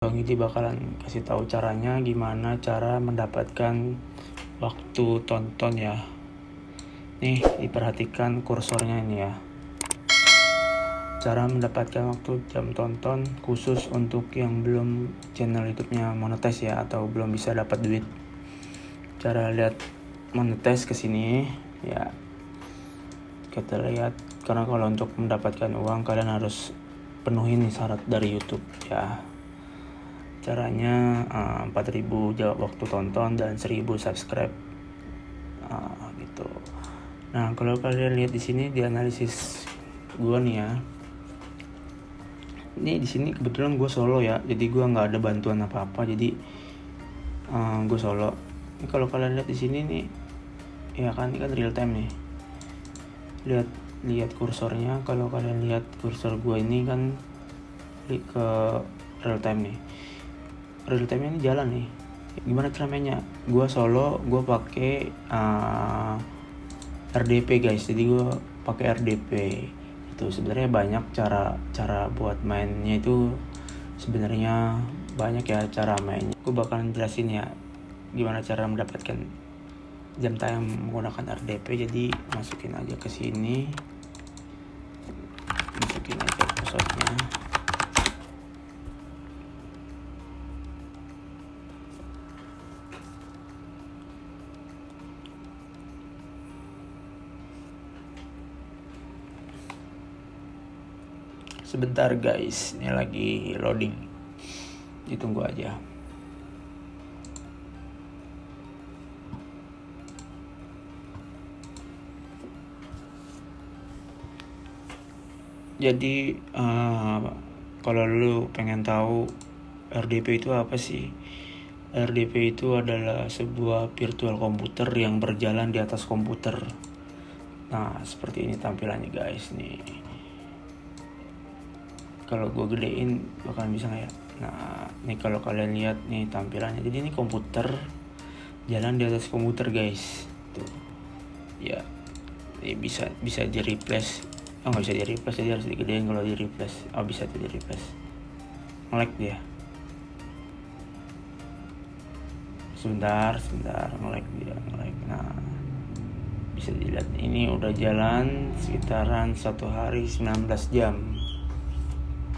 Bang Idi bakalan kasih tahu caranya gimana cara mendapatkan waktu tonton ya. Nih, diperhatikan kursornya ini ya. Cara mendapatkan waktu jam tonton khusus untuk yang belum channel YouTube-nya monetize ya, atau belum bisa dapat duit. Cara lihat monetize ke sini ya. Kita lihat, karena kalau untuk mendapatkan uang kalian harus penuhin syarat dari YouTube ya. Caranya 4.000 waktu tonton dan 1.000 subscribe gitu. Nah, kalau kalian lihat di sini di analisis gue nih ya, ini di sini kebetulan gue solo ya, jadi gue nggak ada bantuan apa-apa, jadi gue solo. Ini kalau kalian lihat di sini nih, ya kan, ini kan real time nih. Lihat kursornya. Kalau kalian lihat kursor gue ini kan klik ke real time nih. Real time ini jalan nih. Gimana cara mainnya? Gue solo, gue pakai RDP guys. Jadi gue pakai RDP. Itu sebenarnya banyak cara buat mainnya, itu sebenarnya banyak ya cara mainnya. Gue bakalan jelasin ya gimana cara mendapatkan jam tayang menggunakan RDP. Jadi masukin aja ke sini, masukin aja passwordnya. Sebentar guys, ini lagi loading, ditunggu aja. Jadi kalau lu pengen tahu RDP itu apa sih? RDP itu adalah sebuah virtual komputer yang berjalan di atas komputer. Nah, seperti ini tampilannya guys nih. Kalau gue gedein bakalan bisa nggak ya? Nah, nih kalau kalian lihat nih tampilannya. Jadi ini komputer jalan di atas komputer guys. Tuh. Ya. Ini bisa di replace. Oh, nggak bisa di replace, jadi harus digedein kalau di replace. Oh, bisa tuh di replace. Nge-lag dia. Sebentar, nge-lag dia. Nah, bisa dilihat ini udah jalan sekitaran 1 hari 19 jam.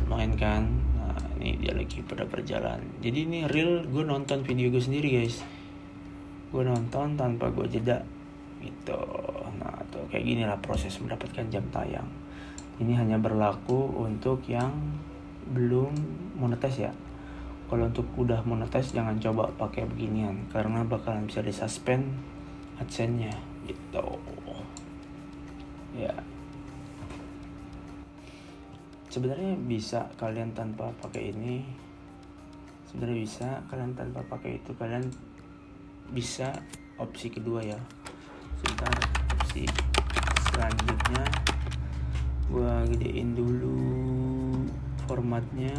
Lumayan kan? Nah, ini dia lagi pada berjalan. Jadi ini real, gue nonton video gue sendiri guys. Gue nonton tanpa gue jeda gitu. Nah, tuh kayak gini lah proses mendapatkan jam tayang. Ini hanya berlaku untuk yang belum monetize ya. Kalau untuk udah monetize jangan coba pakai beginian, karena bakalan bisa disuspend AdSense-nya gitu. Ya. Sebenarnya bisa kalian tanpa pakai ini. Sebenarnya bisa kalian tanpa pakai itu. Kalian bisa opsi kedua ya. Sebentar, opsi selanjutnya gua gedein dulu formatnya.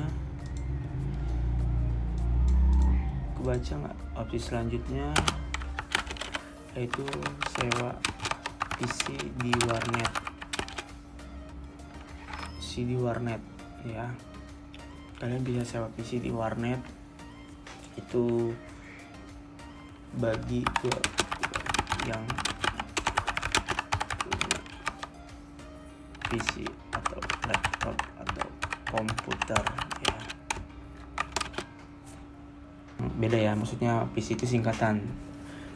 Kebaca nggak? Opsi selanjutnya yaitu sewa PC di warnet. Di warnet ya, kalian bisa sewa PC di warnet. Itu bagi yang punya PC atau laptop atau komputer ya. Beda ya, maksudnya PC itu singkatan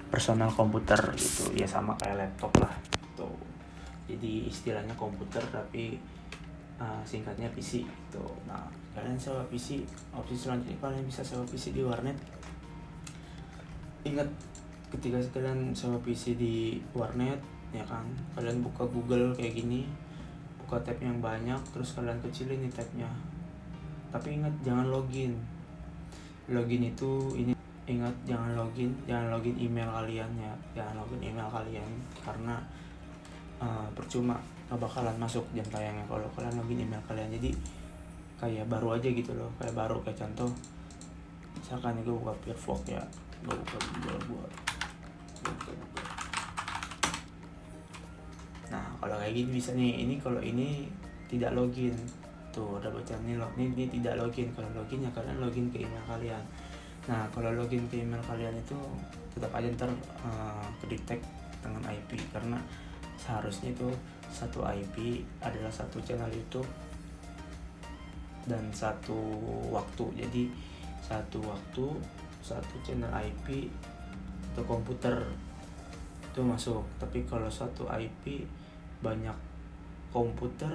personal komputer gitu ya, sama kayak laptop lah gitu. Jadi istilahnya komputer tapi singkatnya PC gitu. Nah, kalian sewa PC, opsi selanjutnya kalian bisa sewa PC di warnet. Ingat, ketika kalian sewa PC di warnet ya kan, kalian buka Google kayak gini, buka tab yang banyak, terus kalian kecilin nih tabnya. Tapi ingat jangan login itu ini. Ingat jangan login email kalian ya, jangan login email kalian, karena percuma, gak bakalan masuk jam tayangnya kalau kalian login email kalian. Jadi kayak baru aja gitu loh, kayak contoh misalkan gue buka Firefox ya, gue buka Google. Nah, kalau kayak gini bisa nih. Ini kalau ini tidak login, Tuh udah bocor nih, ini tidak login. Kalau login ya kalian login ke email kalian. Nah kalau login ke email kalian itu tetap aja ntar ke detect dengan IP, karena seharusnya itu satu IP adalah satu channel YouTube dan satu waktu. Jadi satu waktu, satu channel IP atau komputer itu masuk. Tapi kalau satu IP banyak komputer,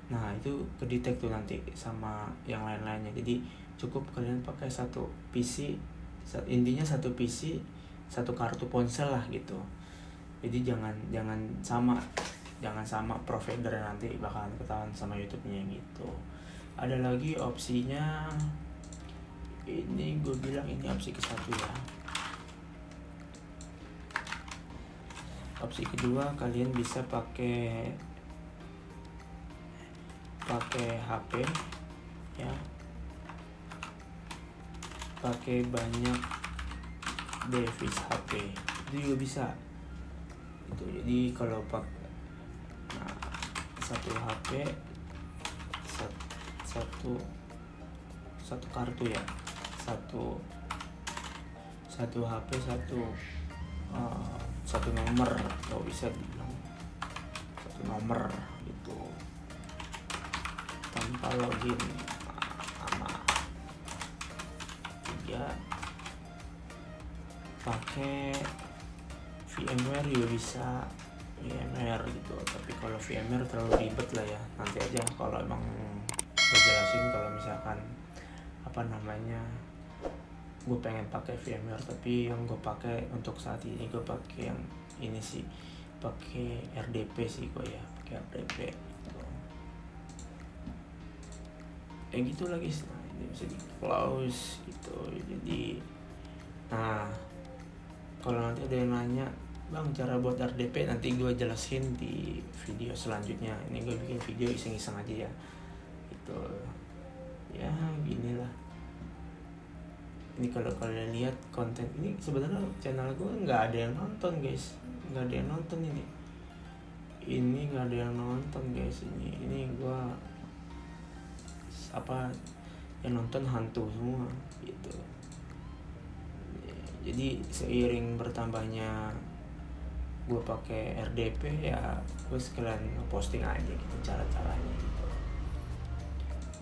nah itu kedetek tuh nanti sama yang lain-lainnya. Jadi cukup kalian pakai satu PC, intinya satu PC, satu kartu ponsel lah gitu. Jadi jangan sama provider, nanti bakalan ketahuan sama YouTube-nya gitu. Ada lagi opsinya, ini gue bilang ini opsi ke-1 ya. Opsi kedua, kalian bisa pakai HP ya, pakai banyak device HP itu juga bisa itu. Jadi kalau satu HP satu kartu ya, satu HP satu nomor, kalau bisa dibilang satu nomor gitu, tanpa login sama. 3, pakai VMware juga bisa, VMware gitu. Tapi kalau VMware terlalu ribet lah ya, nanti aja kalau emang gue jelasin. Kalau misalkan gue pengen pakai VMware, tapi yang gue pakai untuk saat ini gue pakai yang ini sih, pakai RDP sih gue ya, pakai RDP gitu. Gitu lagi. Nah, ini bisa di close gitu. Jadi kalau nanti ada yang nanya, bang cara buat RDP, nanti gue jelasin di video selanjutnya. Ini gue bikin video iseng-iseng aja ya gitu ya, ginilah. Ini kalau kalian lihat konten ini, sebenarnya channel gue nggak ada yang nonton guys, nggak ada yang nonton ini nggak ada yang nonton guys. Ini gue yang nonton hantu semua gitu. Jadi seiring bertambahnya gue pakai RDP ya, gue sekalian posting aja gitu cara-caranya gitu.